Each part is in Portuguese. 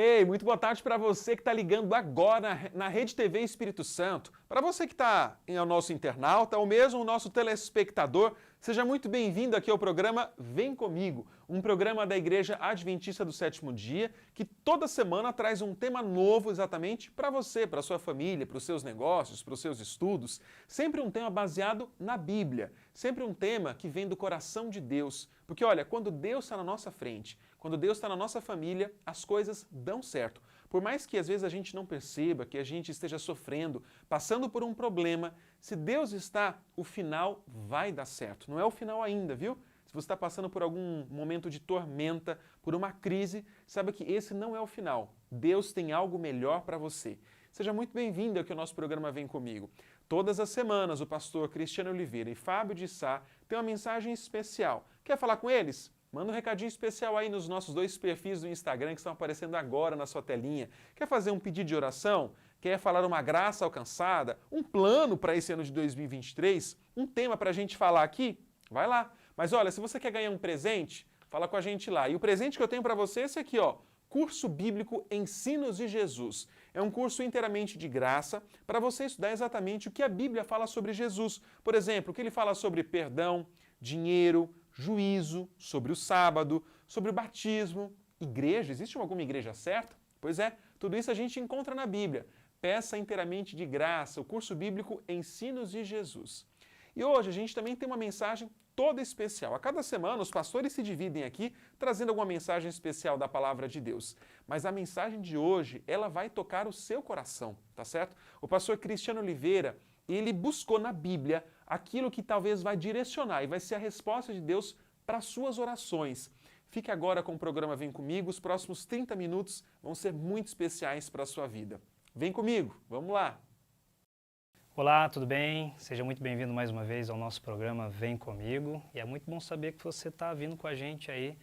Ei, muito boa tarde para você que está ligando agora na Rede TV Espírito Santo. Para você que está o nosso internauta ou mesmo o nosso telespectador, seja muito bem-vindo aqui ao programa Vem Comigo, um programa da Igreja Adventista do Sétimo Dia que toda semana traz um tema novo exatamente para você, para sua família, para os seus negócios, para os seus estudos. Sempre um tema baseado na Bíblia, sempre um tema que vem do coração de Deus. Porque olha, quando Deus está na nossa frente, quando Deus está na nossa família, as coisas dão certo. Por mais que às vezes a gente não perceba, que a gente esteja sofrendo, passando por um problema, se Deus está, o final vai dar certo. Não é o final ainda, viu? Se você está passando por algum momento de tormenta, por uma crise, saiba que esse não é o final. Deus tem algo melhor para você. Seja muito bem-vindo aqui ao nosso programa Vem Comigo. Todas as semanas o pastor Cristiano Oliveira e Fábio de Sá têm uma mensagem especial. Quer falar com eles? Manda um recadinho especial aí nos nossos dois perfis do Instagram que estão aparecendo agora na sua telinha. Quer fazer um pedido de oração? Quer falar uma graça alcançada? Um plano para esse ano de 2023? Um tema para a gente falar aqui? Vai lá. Mas olha, se você quer ganhar um presente, fala com a gente lá. E o presente que eu tenho para você é esse aqui, ó. Curso Bíblico Ensinos de Jesus. É um curso inteiramente de graça para você estudar exatamente o que a Bíblia fala sobre Jesus. Por exemplo, o que ele fala sobre perdão, dinheiro, juízo, sobre o sábado, sobre o batismo, igreja. Existe alguma igreja certa? Pois é, tudo isso a gente encontra na Bíblia. Peça inteiramente de graça o curso bíblico Ensinos de Jesus. E hoje a gente também tem uma mensagem toda especial. A cada semana os pastores se dividem aqui trazendo alguma mensagem especial da palavra de Deus. Mas a mensagem de hoje, ela vai tocar o seu coração, tá certo? O pastor Cristiano Oliveira, ele buscou na Bíblia aquilo que talvez vai direcionar e vai ser a resposta de Deus para as suas orações. Fique agora com o programa Vem Comigo, os próximos 30 minutos vão ser muito especiais para a sua vida. Vem comigo, vamos lá! Olá, tudo bem? Seja muito bem-vindo mais uma vez ao nosso programa Vem Comigo. E é muito bom saber que você está vindo com a gente aí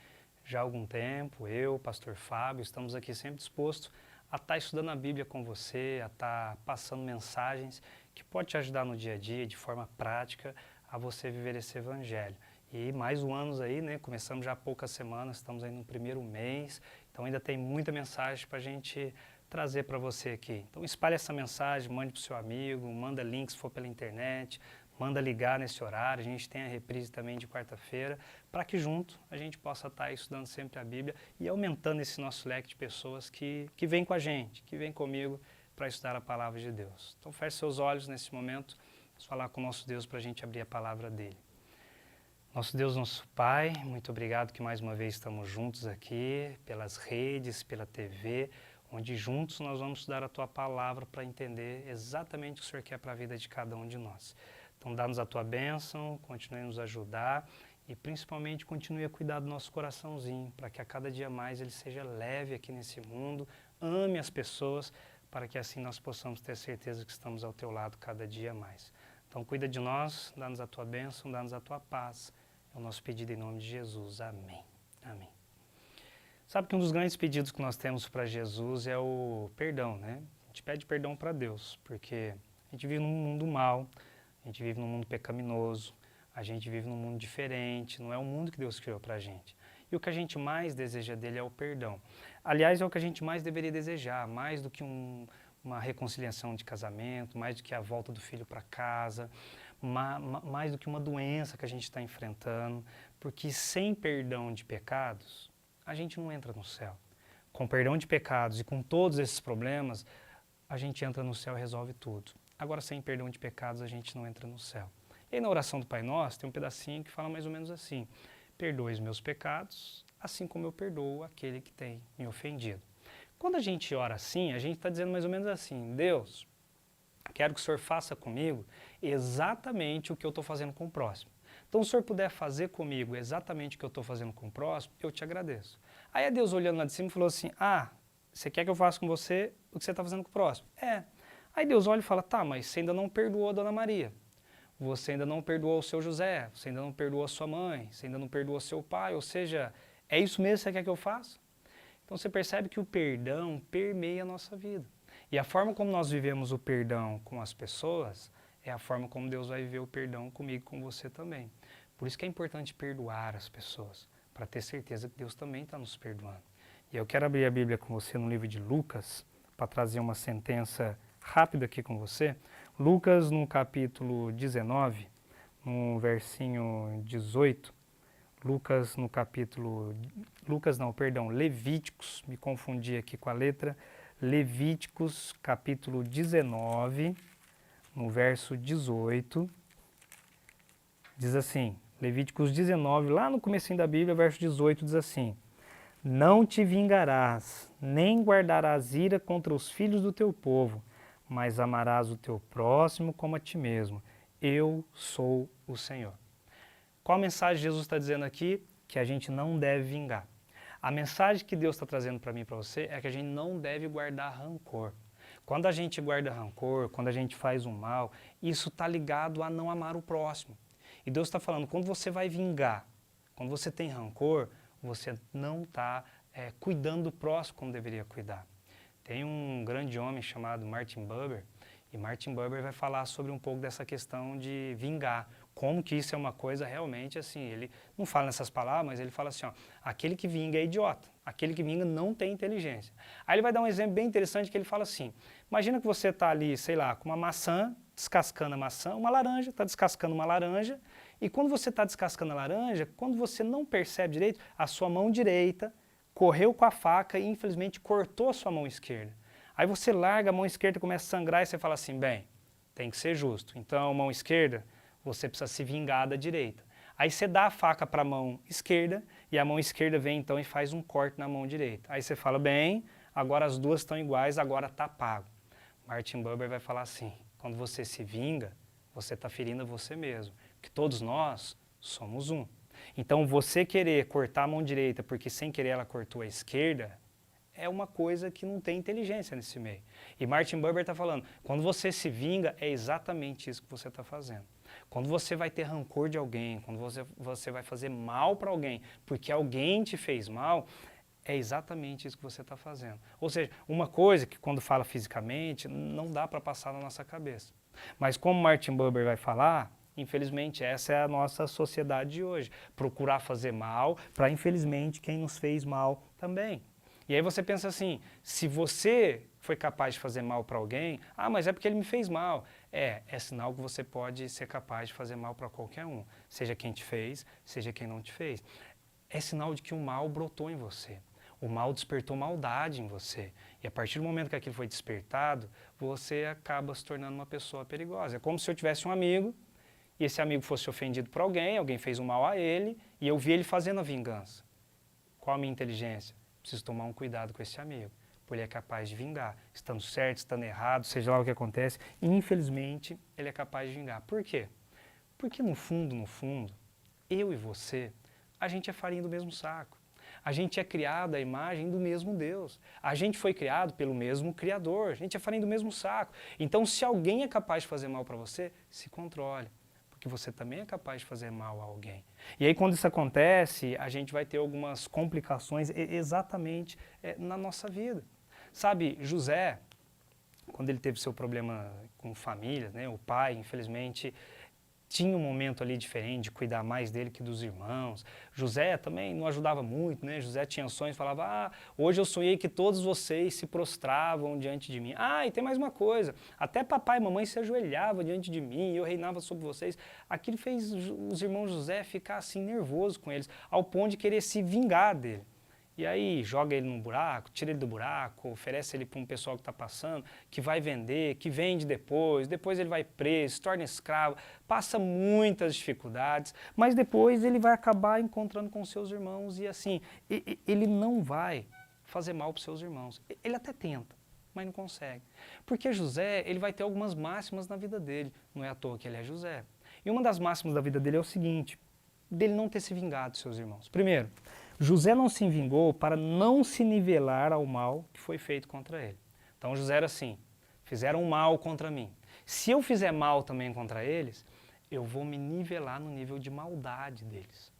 já há algum tempo. Eu, pastor Fábio, estamos aqui sempre dispostos a estar estudando a Bíblia com você, a estar passando mensagens que podem te ajudar no dia a dia, de forma prática, a você viver esse evangelho. E mais um ano aí, né? Começamos já há poucas semanas, estamos aí no primeiro mês, então ainda tem muita mensagem para a gente trazer para você aqui. Então espalhe essa mensagem, mande para o seu amigo, manda link se for pela internet, manda ligar nesse horário, a gente tem a reprise também de quarta-feira, para que junto a gente possa estar estudando sempre a Bíblia e aumentando esse nosso leque de pessoas que vem com a gente, que vem comigo para estudar a palavra de Deus. Então feche seus olhos nesse momento, vamos falar com o nosso Deus para a gente abrir a palavra dele. Nosso Deus, nosso Pai, muito obrigado que mais uma vez estamos juntos aqui, pelas redes, pela TV, onde juntos nós vamos estudar a Tua Palavra para entender exatamente o que o Senhor quer para a vida de cada um de nós. Então dá-nos a Tua bênção, continue a nos ajudar e principalmente continue a cuidar do nosso coraçãozinho, para que a cada dia mais ele seja leve aqui nesse mundo, ame as pessoas, para que assim nós possamos ter certeza que estamos ao Teu lado cada dia mais. Então cuida de nós, dá-nos a Tua bênção, dá-nos a Tua paz. É o nosso pedido em nome de Jesus. Amém. Amém. Sabe que um dos grandes pedidos que nós temos para Jesus é o perdão, né? A gente pede perdão para Deus, porque a gente vive num mundo mau, a gente vive num mundo pecaminoso, a gente vive num mundo diferente, não é o mundo que Deus criou para a gente. E o que a gente mais deseja dele é o perdão. Aliás, é o que a gente mais deveria desejar, mais do que uma reconciliação de casamento, mais do que a volta do filho para casa, mais do que uma doença que a gente está enfrentando, porque sem perdão de pecados, a gente não entra no céu. Com perdão de pecados e com todos esses problemas, a gente entra no céu e resolve tudo. Agora, sem perdão de pecados, a gente não entra no céu. E aí, na oração do Pai Nosso, tem um pedacinho que fala mais ou menos assim: perdoe os meus pecados, assim como eu perdoo aquele que tem me ofendido. Quando a gente ora assim, a gente está dizendo mais ou menos assim: Deus, quero que o Senhor faça comigo exatamente o que eu estou fazendo com o próximo. Então, se o Senhor puder fazer comigo exatamente o que eu estou fazendo com o próximo, eu te agradeço. Aí é Deus olhando lá de cima e falou assim: você quer que eu faça com você o que você está fazendo com o próximo? É. Aí Deus olha e fala: tá, mas você ainda não perdoou a Dona Maria. Você ainda não perdoou o seu José. Você ainda não perdoou a sua mãe. Você ainda não perdoou o seu pai. Ou seja, é isso mesmo que você quer que eu faça? Então você percebe que o perdão permeia a nossa vida. E a forma como nós vivemos o perdão com as pessoas é a forma como Deus vai viver o perdão comigo e com você também. Por isso que é importante perdoar as pessoas, para ter certeza que Deus também está nos perdoando. E eu quero abrir a Bíblia com você no livro de Lucas, para trazer uma sentença rápida aqui com você. Lucas, no capítulo 19, no versinho 18, Levíticos, me confundi aqui com a letra, Levíticos, capítulo 19, no verso 18, diz assim, Levíticos 19, lá no comecinho da Bíblia, verso 18, diz assim: Não te vingarás, nem guardarás ira contra os filhos do teu povo, mas amarás o teu próximo como a ti mesmo. Eu sou o Senhor. Qual a mensagem Jesus está dizendo aqui? Que a gente não deve vingar. A mensagem que Deus está trazendo para mim e para você é que a gente não deve guardar rancor. Quando a gente guarda rancor, quando a gente faz um mal, isso está ligado a não amar o próximo. E Deus está falando, quando você vai vingar, quando você tem rancor, você não está cuidando do próximo como deveria cuidar. Tem um grande homem chamado Martin Buber, e Martin Buber vai falar sobre um pouco dessa questão de vingar, como que isso é uma coisa realmente assim, ele não fala nessas palavras, mas ele fala assim, ó, aquele que vinga é idiota, aquele que vinga não tem inteligência. Aí ele vai dar um exemplo bem interessante que ele fala assim, imagina que você está ali, sei lá, com uma maçã, descascando a maçã, uma laranja, está descascando uma laranja, e quando você está descascando a laranja, quando você não percebe direito, a sua mão direita correu com a faca e infelizmente cortou a sua mão esquerda. Aí você larga a mão esquerda, começa a sangrar e você fala assim, bem, tem que ser justo. Então, mão esquerda, você precisa se vingar da direita. Aí você dá a faca para a mão esquerda e a mão esquerda vem então e faz um corte na mão direita. Aí você fala, bem, agora as duas estão iguais, agora está pago. Martin Buber vai falar assim, quando você se vinga, você está ferindo a você mesmo, porque todos nós somos um. Então você querer cortar a mão direita porque sem querer ela cortou a esquerda, é uma coisa que não tem inteligência nesse meio. E Martin Buber está falando, quando você se vinga, é exatamente isso que você está fazendo. Quando você vai ter rancor de alguém, quando você vai fazer mal para alguém, porque alguém te fez mal, é exatamente isso que você está fazendo. Ou seja, uma coisa que quando fala fisicamente, não dá para passar na nossa cabeça. Mas como Martin Buber vai falar, infelizmente essa é a nossa sociedade de hoje. Procurar fazer mal para, infelizmente, quem nos fez mal também. E aí você pensa assim, se você foi capaz de fazer mal para alguém, mas é porque ele me fez mal. É sinal que você pode ser capaz de fazer mal para qualquer um, seja quem te fez, seja quem não te fez. É sinal de que o mal brotou em você. O mal despertou maldade em você. E a partir do momento que aquilo foi despertado, você acaba se tornando uma pessoa perigosa. É como se eu tivesse um amigo, e esse amigo fosse ofendido por alguém fez um mal a ele, e eu vi ele fazendo a vingança. Qual a minha inteligência? Preciso tomar um cuidado com esse amigo, porque ele é capaz de vingar, estando certo, estando errado, seja lá o que acontece, e infelizmente ele é capaz de vingar. Por quê? Porque no fundo, eu e você, a gente é farinha do mesmo saco. A gente é criado à imagem do mesmo Deus. A gente foi criado pelo mesmo Criador, a gente é farinha do mesmo saco. Então se alguém é capaz de fazer mal para você, se controle. Que você também é capaz de fazer mal a alguém. E aí quando isso acontece, a gente vai ter algumas complicações exatamente na nossa vida. Sabe, José, quando ele teve seu problema com família, né, o pai, infelizmente, tinha um momento ali diferente de cuidar mais dele que dos irmãos. José também não ajudava muito, né? José tinha sonhos, falava, hoje eu sonhei que todos vocês se prostravam diante de mim. E tem mais uma coisa, até papai e mamãe se ajoelhavam diante de mim e eu reinava sobre vocês. Aquilo fez os irmãos José ficar assim nervoso com eles, ao ponto de querer se vingar dele. E aí joga ele num buraco, tira ele do buraco, oferece ele para um pessoal que está passando, que vai vender, que vende depois ele vai preso, se torna escravo, passa muitas dificuldades, mas depois ele vai acabar encontrando com seus irmãos e assim, ele não vai fazer mal para os seus irmãos. Ele até tenta, mas não consegue. Porque José, ele vai ter algumas máximas na vida dele, não é à toa que ele é José. E uma das máximas da vida dele é o seguinte, dele não ter se vingado dos seus irmãos. Primeiro, José não se vingou para não se nivelar ao mal que foi feito contra ele. Então José era assim, fizeram mal contra mim. Se eu fizer mal também contra eles, eu vou me nivelar no nível de maldade deles.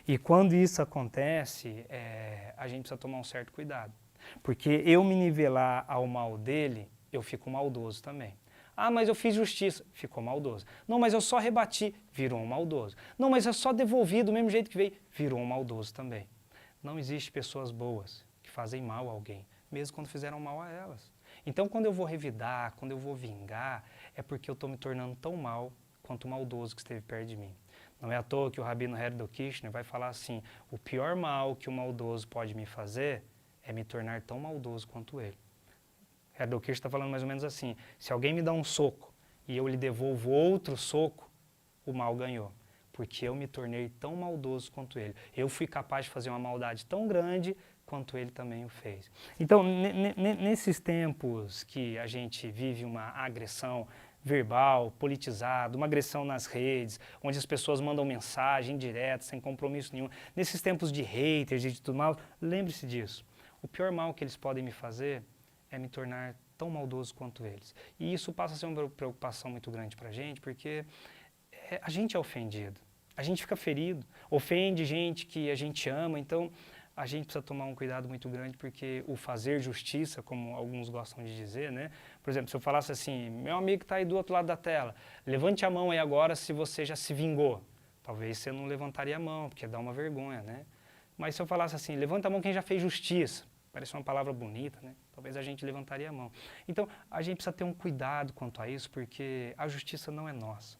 E quando isso acontece, a gente precisa tomar um certo cuidado. Porque eu me nivelar ao mal dele, eu fico maldoso também. Mas eu fiz justiça, ficou maldoso. Não, mas eu só rebati, virou um maldoso. Não, mas eu só devolvi do mesmo jeito que veio, virou um maldoso também. Não existe pessoas boas que fazem mal a alguém, mesmo quando fizeram mal a elas. Então, quando eu vou revidar, quando eu vou vingar, é porque eu estou me tornando tão mal quanto o maldoso que esteve perto de mim. Não é à toa que o Rabino Herdel Kirchner vai falar assim, o pior mal que o maldoso pode me fazer é me tornar tão maldoso quanto ele. Herdel Kirchner está falando mais ou menos assim, se alguém me dá um soco e eu lhe devolvo outro soco, o mal ganhou. Porque eu me tornei tão maldoso quanto ele. Eu fui capaz de fazer uma maldade tão grande quanto ele também o fez. Então, nesses tempos que a gente vive uma agressão verbal, politizada, uma agressão nas redes, onde as pessoas mandam mensagem direta, sem compromisso nenhum, nesses tempos de haters e de tudo mal, lembre-se disso. O pior mal que eles podem me fazer é me tornar tão maldoso quanto eles. E isso passa a ser uma preocupação muito grande para a gente, porque a gente é ofendido, a gente fica ferido, ofende gente que a gente ama, então a gente precisa tomar um cuidado muito grande, porque o fazer justiça, como alguns gostam de dizer, né? Por exemplo, se eu falasse assim, meu amigo que está aí do outro lado da tela, levante a mão aí agora se você já se vingou. Talvez você não levantaria a mão, porque dá uma vergonha, né? Mas se eu falasse assim, levanta a mão quem já fez justiça, parece uma palavra bonita, né? Talvez a gente levantaria a mão. Então, a gente precisa ter um cuidado quanto a isso, porque a justiça não é nossa.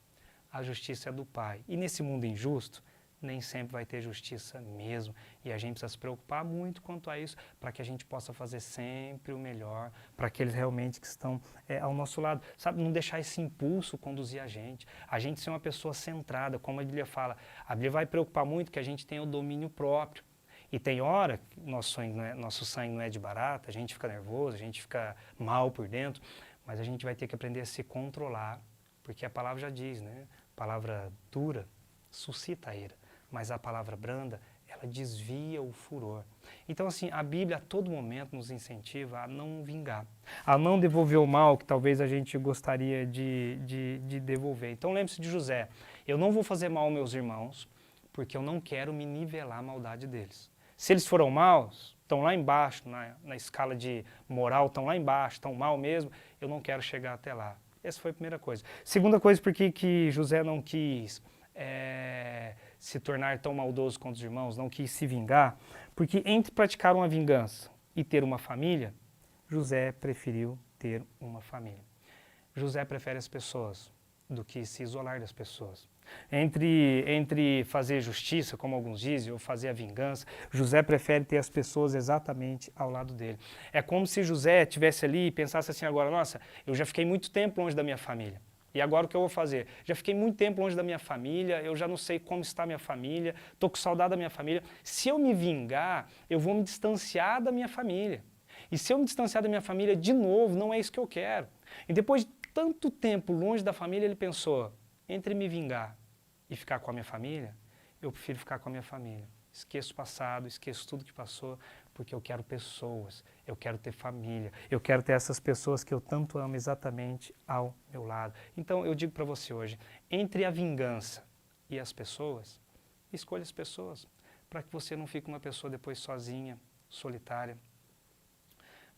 A justiça é do Pai. E nesse mundo injusto, nem sempre vai ter justiça mesmo. E a gente precisa se preocupar muito quanto a isso, para que a gente possa fazer sempre o melhor, para aqueles realmente que estão ao nosso lado. Sabe, não deixar esse impulso conduzir a gente. A gente ser uma pessoa centrada, como a Bíblia fala. A Bíblia vai preocupar muito que a gente tenha o domínio próprio. E tem hora que nosso sangue não é de barata, a gente fica nervoso, a gente fica mal por dentro, mas a gente vai ter que aprender a se controlar, porque a palavra já diz, né? A palavra dura suscita a ira, mas a palavra branda, ela desvia o furor. Então, assim, a Bíblia a todo momento nos incentiva a não vingar, a não devolver o mal que talvez a gente gostaria de devolver. Então, lembre-se de José, eu não vou fazer mal aos meus irmãos, porque eu não quero me nivelar a maldade deles. Se eles foram maus, estão lá embaixo, na escala de moral, estão lá embaixo, estão mal mesmo, eu não quero chegar até lá. Essa foi a primeira coisa. Segunda coisa, por que José não quis se tornar tão maldoso contra os irmãos, não quis se vingar? Porque entre praticar uma vingança e ter uma família, José preferiu ter uma família. José prefere as pessoas do que se isolar das pessoas. Entre fazer justiça, como alguns dizem, ou fazer a vingança, José prefere ter as pessoas exatamente ao lado dele. É como se José estivesse ali e pensasse assim agora, nossa, eu já fiquei muito tempo longe da minha família. E agora o que eu vou fazer? Já fiquei muito tempo longe da minha família, eu já não sei como está minha família, estou com saudade da minha família. Se eu me vingar, eu vou me distanciar da minha família. E se eu me distanciar da minha família, de novo, não é isso que eu quero. E depois de tanto tempo longe da família, ele pensou, entre me vingar e ficar com a minha família, eu prefiro ficar com a minha família. Esqueço o passado, esqueço tudo que passou, porque eu quero pessoas, eu quero ter família, eu quero ter essas pessoas que eu tanto amo exatamente ao meu lado. Então eu digo para você hoje, entre a vingança e as pessoas, escolha as pessoas, para que você não fique uma pessoa depois sozinha, solitária.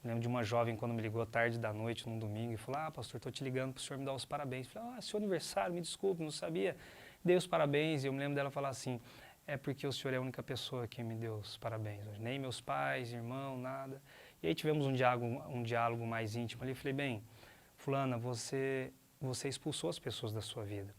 Eu lembro de uma jovem quando me ligou tarde da noite, num domingo, e falou, pastor, estou te ligando para o senhor me dar os parabéns. Eu falei, seu aniversário, me desculpe, não sabia. Dei os parabéns, e eu me lembro dela falar assim, é porque o senhor é a única pessoa que me deu os parabéns. Nem meus pais, irmão, nada. E aí tivemos um diálogo mais íntimo ali. Eu falei, bem, fulana, você expulsou as pessoas da sua vida.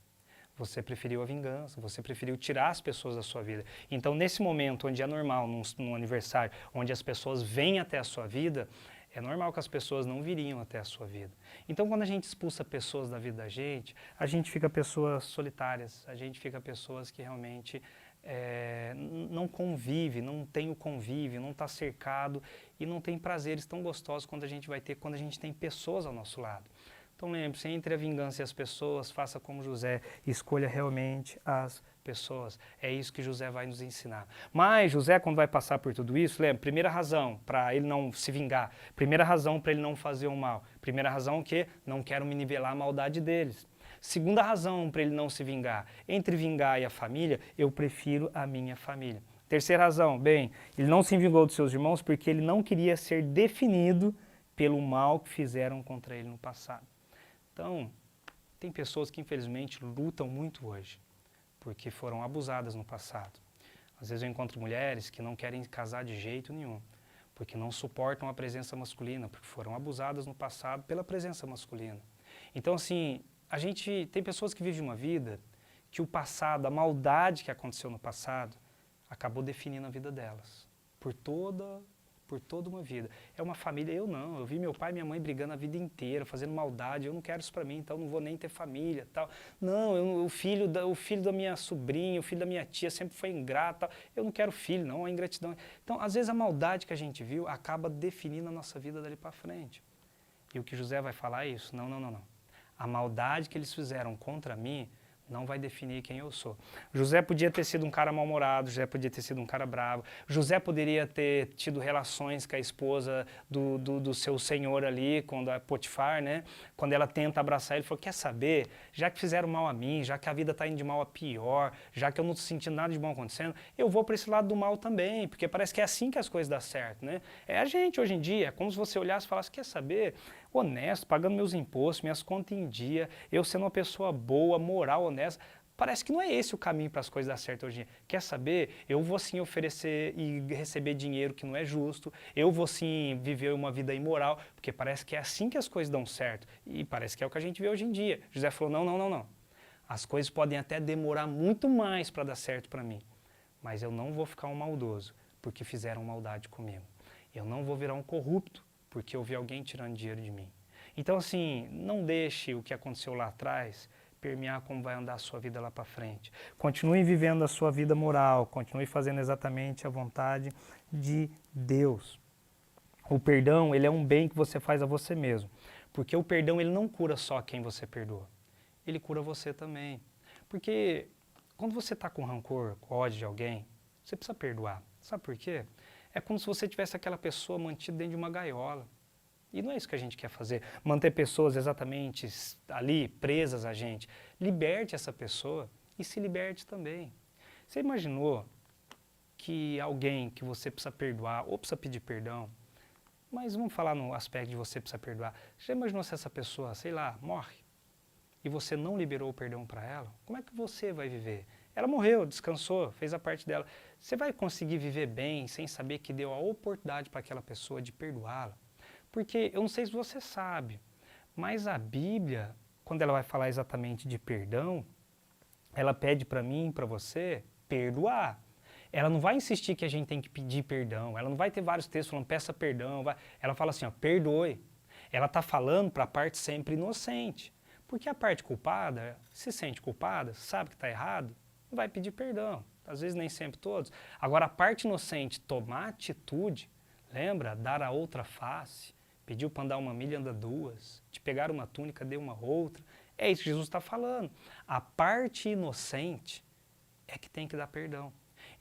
Você preferiu a vingança, você preferiu tirar as pessoas da sua vida. Então, nesse momento onde é normal, num aniversário, onde as pessoas vêm até a sua vida, é normal que as pessoas não viriam até a sua vida. Então, quando a gente expulsa pessoas da vida da gente, a gente fica pessoas solitárias, a gente fica pessoas que realmente não convive, não tem o convívio, não está cercado e não tem prazeres tão gostosos quando a gente vai ter quando a gente tem pessoas ao nosso lado. Então lembre-se, entre a vingança e as pessoas, faça como José, escolha realmente as pessoas. É isso que José vai nos ensinar. Mas José, quando vai passar por tudo isso, lembra, primeira razão para ele não se vingar, primeira razão para ele não fazer o mal, primeira razão que não quero me nivelar a maldade deles. Segunda razão para ele não se vingar, entre vingar e a família, eu prefiro a minha família. Terceira razão, bem, ele não se vingou dos seus irmãos porque ele não queria ser definido pelo mal que fizeram contra ele no passado. Então, tem pessoas que infelizmente lutam muito hoje, porque foram abusadas no passado. Às vezes eu encontro mulheres que não querem casar de jeito nenhum, porque não suportam a presença masculina, porque foram abusadas no passado pela presença masculina. Então, assim, a gente tem pessoas que vivem uma vida que o passado, a maldade que aconteceu no passado, acabou definindo a vida delas, por toda uma vida. É uma família, eu vi meu pai e minha mãe brigando a vida inteira, fazendo maldade, eu não quero isso pra mim, então não vou nem ter família, tal. Não, o filho da minha sobrinha, o filho da minha tia sempre foi ingrato, tal. Eu não quero filho, não, a ingratidão. Então, às vezes a maldade que a gente viu acaba definindo a nossa vida dali pra frente. E o que José vai falar é isso, não. A maldade que eles fizeram contra mim não vai definir quem eu sou. José podia ter sido um cara mal-humorado, José podia ter sido um cara bravo, José poderia ter tido relações com a esposa do seu senhor ali, quando a Potifar, né? Quando ela tenta abraçar ele, falou, quer saber? Já que fizeram mal a mim, já que a vida está indo de mal a pior, já que eu não estou sentindo nada de bom acontecendo, eu vou para esse lado do mal também, porque parece que é assim que as coisas dão certo, né? É a gente hoje em dia, é como se você olhasse e falasse, quer saber? Honesto, pagando meus impostos, minhas contas em dia, eu sendo uma pessoa boa, moral, honesta. Parece que não é esse o caminho para as coisas dar certo hoje em dia. Quer saber? Eu vou sim oferecer e receber dinheiro que não é justo, eu vou sim viver uma vida imoral, porque parece que é assim que as coisas dão certo. E parece que é o que a gente vê hoje em dia. José falou, não. As coisas podem até demorar muito mais para dar certo para mim, mas eu não vou ficar um maldoso, porque fizeram maldade comigo. Eu não vou virar um corrupto, porque eu vi alguém tirando dinheiro de mim. Então, assim, não deixe o que aconteceu lá atrás permear como vai andar a sua vida lá para frente. Continue vivendo a sua vida moral, continue fazendo exatamente a vontade de Deus. O perdão, ele é um bem que você faz a você mesmo, porque o perdão, ele não cura só quem você perdoa, ele cura você também. Porque quando você está com rancor, com ódio de alguém, você precisa perdoar. Sabe por quê? É como se você tivesse aquela pessoa mantida dentro de uma gaiola. E não é isso que a gente quer fazer, manter pessoas exatamente ali, presas a gente. Liberte essa pessoa e se liberte também. Você imaginou que alguém que você precisa perdoar ou precisa pedir perdão, mas vamos falar no aspecto de você precisa perdoar, já imaginou se essa pessoa, sei lá, morre e você não liberou o perdão para ela? Como é que você vai viver? Ela morreu, descansou, fez a parte dela. Você vai conseguir viver bem sem saber que deu a oportunidade para aquela pessoa de perdoá-la? Porque eu não sei se você sabe, mas a Bíblia, quando ela vai falar exatamente de perdão, ela pede para mim e para você perdoar. Ela não vai insistir que a gente tem que pedir perdão, ela não vai ter vários textos falando peça perdão, ela fala assim, ó, perdoe. Ela está falando para a parte sempre inocente, porque a parte culpada se sente culpada, sabe que está errado, não vai pedir perdão, às vezes nem sempre todos. Agora a parte inocente tomar atitude, lembra, dar a outra face, pediu para andar uma milha, anda duas, te pegar uma túnica, dê uma outra, é isso que Jesus está falando. A parte inocente é que tem que dar perdão.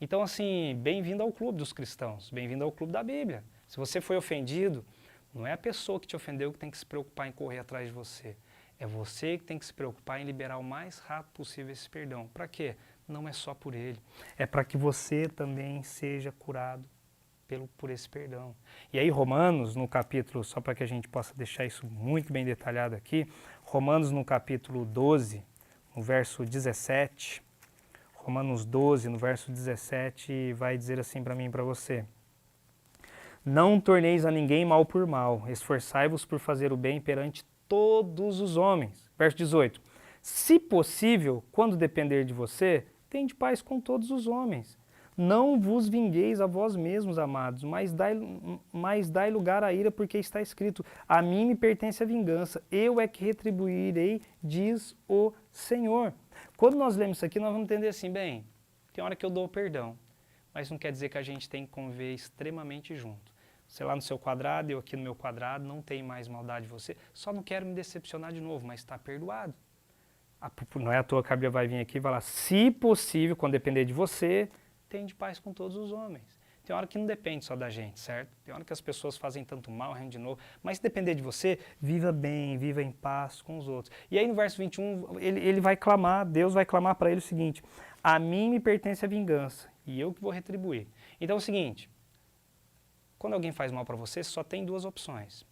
Então, assim, bem-vindo ao clube dos cristãos, bem-vindo ao clube da Bíblia. Se você foi ofendido, não é a pessoa que te ofendeu que tem que se preocupar em correr atrás de você. É você que tem que se preocupar em liberar o mais rápido possível esse perdão. Para quê? Não é só por ele. É para que você também seja curado por esse perdão. E aí Romanos, no capítulo, só para que a gente possa deixar isso muito bem detalhado aqui, Romanos no capítulo 12, no verso 17, Romanos 12, no verso 17, vai dizer assim para mim e para você. Não torneis a ninguém mal por mal, esforçai-vos por fazer o bem perante todos os homens. Verso 18. Se possível, quando depender de você, tende paz com todos os homens. Não vos vingueis a vós mesmos, amados, mas dai lugar à ira, porque está escrito, a mim me pertence a vingança, eu é que retribuirei, diz o Senhor. Quando nós lemos isso aqui, nós vamos entender assim, bem, tem hora que eu dou o perdão, mas não quer dizer que a gente tem que conviver extremamente junto. Você lá no seu quadrado, eu aqui no meu quadrado, não tem mais maldade de você, só não quero me decepcionar de novo, mas está perdoado. Não é à toa que a Bíblia vai vir aqui e falar, se possível, quando depender de você, tende paz com todos os homens. Tem hora que não depende só da gente, certo? Tem hora que as pessoas fazem tanto mal, rendem de novo, mas se depender de você, viva bem, viva em paz com os outros. E aí no verso 21, ele vai clamar, Deus vai clamar para ele o seguinte, a mim me pertence a vingança, e eu que vou retribuir. Então é o seguinte, quando alguém faz mal para você, só tem duas opções,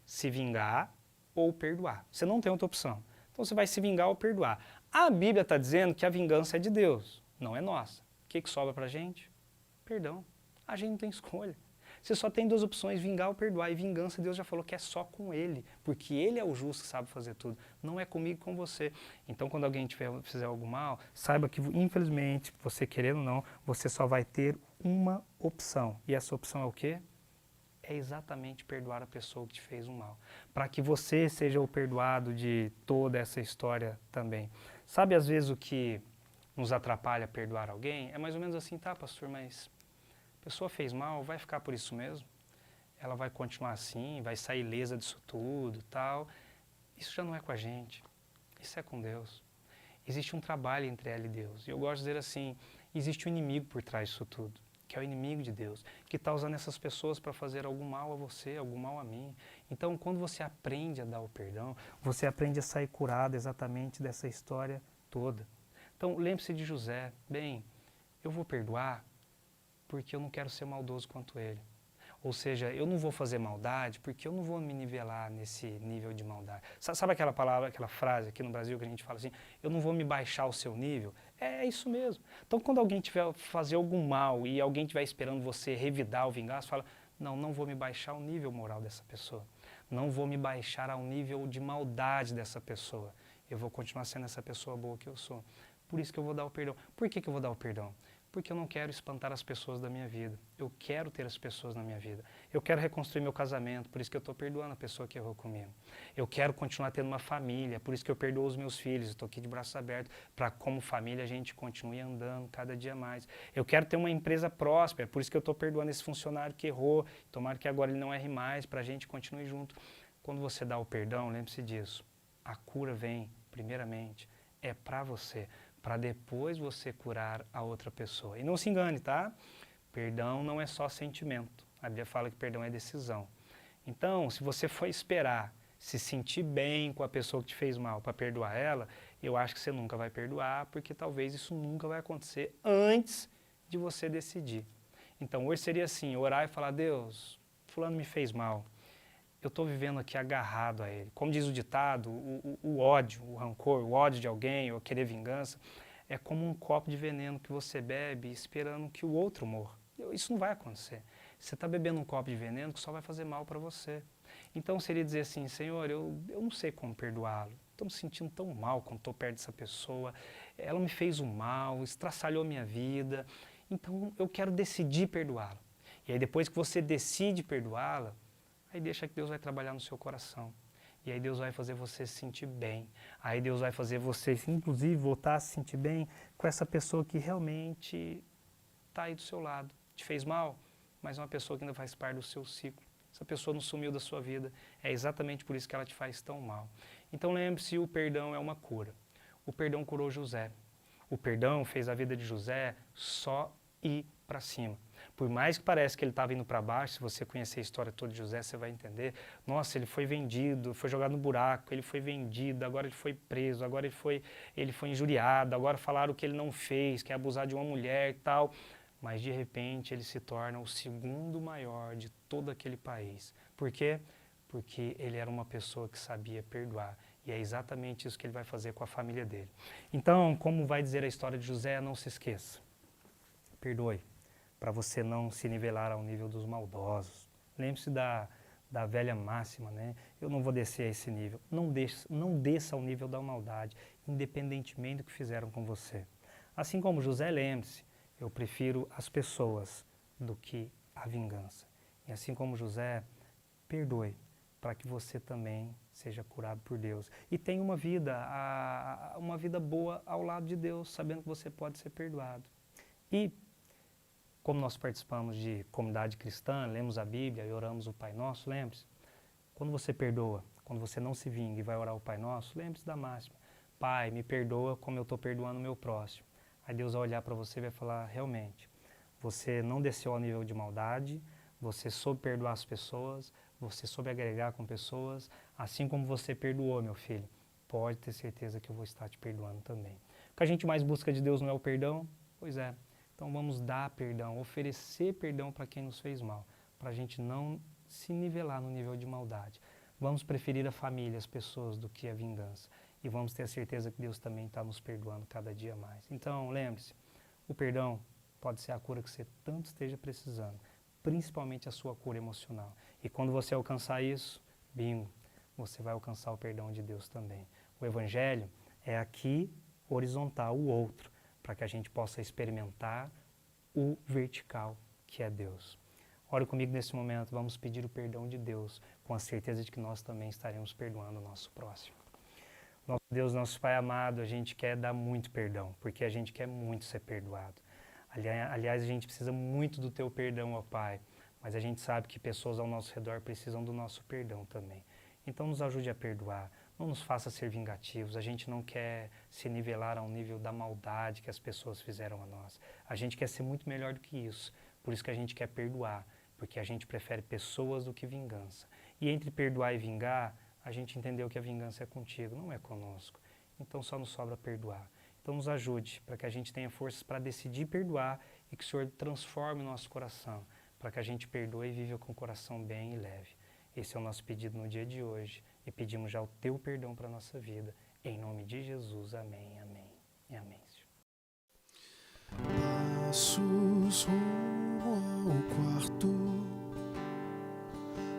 se vingar ou perdoar. Você não tem outra opção. Então você vai se vingar ou perdoar. A Bíblia está dizendo que a vingança é de Deus, não é nossa. O que sobra pra gente? Perdão. A gente não tem escolha. Você só tem duas opções, vingar ou perdoar. E vingança, Deus já falou que é só com Ele, porque Ele é o justo que sabe fazer tudo. Não é comigo e com você. Então, quando alguém fizer algo mal, saiba que, infelizmente, você querendo ou não, você só vai ter uma opção. E essa opção é o quê? É exatamente perdoar a pessoa que te fez um mal. Para que você seja o perdoado de toda essa história também. Sabe, às vezes, o que nos atrapalha perdoar alguém? É mais ou menos assim, tá, pastor, mas a pessoa fez mal, vai ficar por isso mesmo? Ela vai continuar assim, vai sair ilesa disso tudo, tal. Isso já não é com a gente, isso é com Deus. Existe um trabalho entre ela e Deus. E eu gosto de dizer assim, existe um inimigo por trás disso tudo, que é o inimigo de Deus, que está usando essas pessoas para fazer algum mal a você, algum mal a mim. Então, quando você aprende a dar o perdão, você aprende a sair curado exatamente dessa história toda. Então, lembre-se de José, bem, eu vou perdoar porque eu não quero ser maldoso quanto ele. Ou seja, eu não vou fazer maldade porque eu não vou me nivelar nesse nível de maldade. Sabe aquela palavra, aquela frase aqui no Brasil que a gente fala assim, eu não vou me baixar ao seu nível? É isso mesmo. Então, quando alguém tiver fazer algum mal e alguém estiver esperando você revidar ou vingar, você fala, não vou me baixar ao nível moral dessa pessoa. Não vou me baixar ao nível de maldade dessa pessoa. Eu vou continuar sendo essa pessoa boa que eu sou. Por isso que eu vou dar o perdão. Por que eu vou dar o perdão? Porque eu não quero espantar as pessoas da minha vida. Eu quero ter as pessoas na minha vida. Eu quero reconstruir meu casamento, por isso que eu estou perdoando a pessoa que errou comigo. Eu quero continuar tendo uma família, por isso que eu perdoo os meus filhos. Estou aqui de braços abertos para, como família, a gente continue andando cada dia mais. Eu quero ter uma empresa próspera, por isso que eu estou perdoando esse funcionário que errou. Tomara que agora ele não erre mais, para a gente continue junto. Quando você dá o perdão, lembre-se disso. A cura vem, primeiramente, é para você, para depois você curar a outra pessoa. E não se engane, tá? Perdão não é só sentimento. A Bíblia fala que perdão é decisão. Então, se você for esperar se sentir bem com a pessoa que te fez mal para perdoar ela, eu acho que você nunca vai perdoar, porque talvez isso nunca vai acontecer antes de você decidir. Então, hoje seria assim, orar e falar, Deus, fulano me fez mal. Eu estou vivendo aqui agarrado a ele. Como diz o ditado, o ódio, o rancor, o ódio de alguém ou querer vingança, é como um copo de veneno que você bebe esperando que o outro morra. Isso não vai acontecer. Você está bebendo um copo de veneno que só vai fazer mal para você. Então seria dizer assim, Senhor, eu não sei como perdoá-lo. Estou me sentindo tão mal quando estou perto dessa pessoa. Ela me fez um mal, estraçalhou minha vida. Então eu quero decidir perdoá-la. E aí depois que você decide perdoá-la, aí deixa que Deus vai trabalhar no seu coração. E aí Deus vai fazer você se sentir bem. Aí Deus vai fazer você, inclusive, voltar a se sentir bem com essa pessoa que realmente está aí do seu lado. Te fez mal, mas é uma pessoa que ainda faz parte do seu ciclo. Essa pessoa não sumiu da sua vida. É exatamente por isso que ela te faz tão mal. Então lembre-se, o perdão é uma cura. O perdão curou José. O perdão fez a vida de José só ir para cima. Por mais que pareça que ele estava indo para baixo, se você conhecer a história toda de José, você vai entender. Nossa, ele foi vendido, foi jogado no buraco, ele foi vendido, agora ele foi preso, agora ele foi injuriado, agora falaram que ele não fez, que é abusar de uma mulher e tal. Mas de repente ele se torna o segundo maior de todo aquele país. Por quê? Porque ele era uma pessoa que sabia perdoar. E é exatamente isso que ele vai fazer com a família dele. Então, como vai dizer a história de José, não se esqueça. Perdoe, para você não se nivelar ao nível dos maldosos. Lembre-se da velha máxima, né? Eu não vou descer a esse nível. Não desça ao nível da maldade, independentemente do que fizeram com você. Assim como José, lembre-se, eu prefiro as pessoas do que a vingança. E assim como José, perdoe, para que você também seja curado por Deus. E tenha uma vida boa ao lado de Deus, sabendo que você pode ser perdoado. E como nós participamos de comunidade cristã, lemos a Bíblia e oramos o Pai Nosso, lembre-se, quando você perdoa, quando você não se vinga e vai orar o Pai Nosso, lembre-se da máxima, Pai, me perdoa como eu estou perdoando o meu próximo. Aí Deus vai olhar para você e vai falar, realmente, você não desceu ao nível de maldade, você soube perdoar as pessoas, você soube agregar com pessoas, assim como você perdoou, meu filho, pode ter certeza que eu vou estar te perdoando também. O que a gente mais busca de Deus não é o perdão? Pois é. Então vamos dar perdão, oferecer perdão para quem nos fez mal, para a gente não se nivelar no nível de maldade. Vamos preferir a família, as pessoas, do que a vingança. E vamos ter a certeza que Deus também está nos perdoando cada dia mais. Então lembre-se, o perdão pode ser a cura que você tanto esteja precisando. principalmente a sua cura emocional. E quando você alcançar isso, bingo, você vai alcançar o perdão de Deus também. O Evangelho é aqui horizontal, o outro, para que a gente possa experimentar o vertical, que é Deus. Ore comigo nesse momento, vamos pedir o perdão de Deus, com a certeza de que nós também estaremos perdoando o nosso próximo. Nosso Deus, nosso Pai amado, a gente quer dar muito perdão, porque a gente quer muito ser perdoado. Aliás, a gente precisa muito do Teu perdão, ó Pai, mas a gente sabe que pessoas ao nosso redor precisam do nosso perdão também. Então nos ajude a perdoar, não nos faça ser vingativos, a gente não quer se nivelar ao nível da maldade que as pessoas fizeram a nós. A gente quer ser muito melhor do que isso, por isso que a gente quer perdoar, porque a gente prefere pessoas do que vingança. E entre perdoar e vingar, a gente entendeu que a vingança é contigo, não é conosco. Então só nos sobra perdoar. Então nos ajude para que a gente tenha forças para decidir perdoar e que o Senhor transforme o nosso coração, para que a gente perdoe e viva com o coração bem e leve. Esse é o nosso pedido no dia de hoje e pedimos já o Teu perdão para a nossa vida. Em nome de Jesus, amém, amém e amém. Passos rumo ao quarto,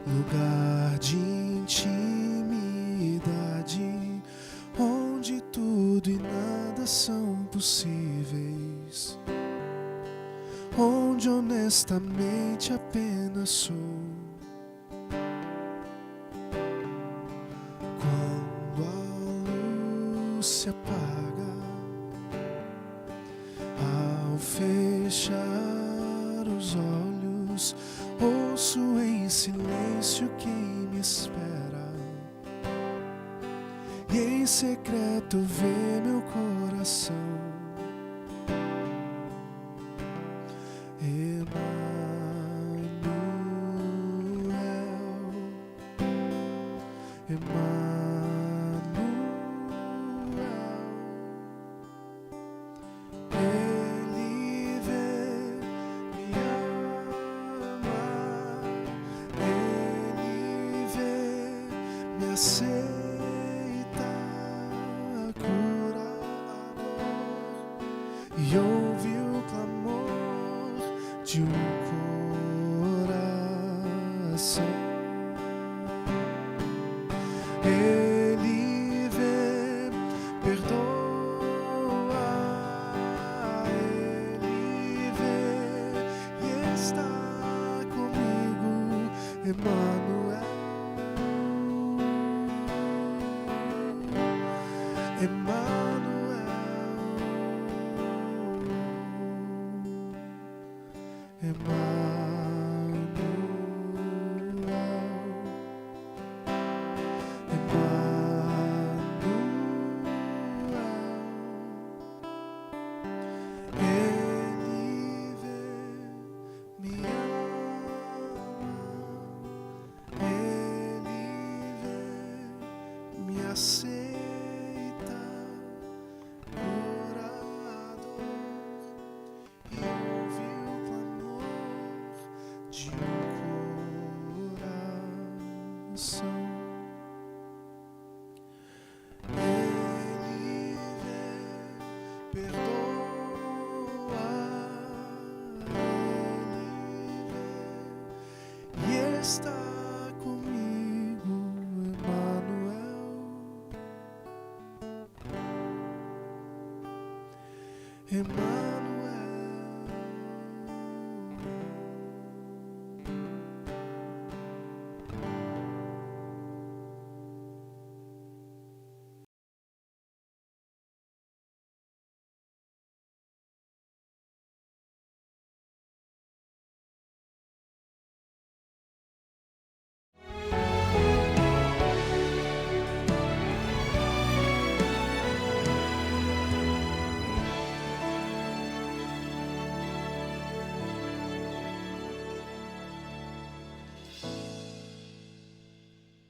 lugar de intimidade, onde tudo e nada são possíveis, onde honestamente apenas sou. Quando a luz se apaga, ao fechar os olhos, ouço em silêncio quem me espera, e em secreto vê meu coração. Emanuel, Emanuel, Ele vê, me ama, Ele vê, me aceita, cura a dor e ouve o clamor de um coração. Ele vê, perdoa, Ele vê e está comigo, Emanuel, Emanuel, aceita, cura a dor e ouve o clamor de um coração. Ele vê, perdoa, Ele vê e está comigo, Emanuel, Emanuel.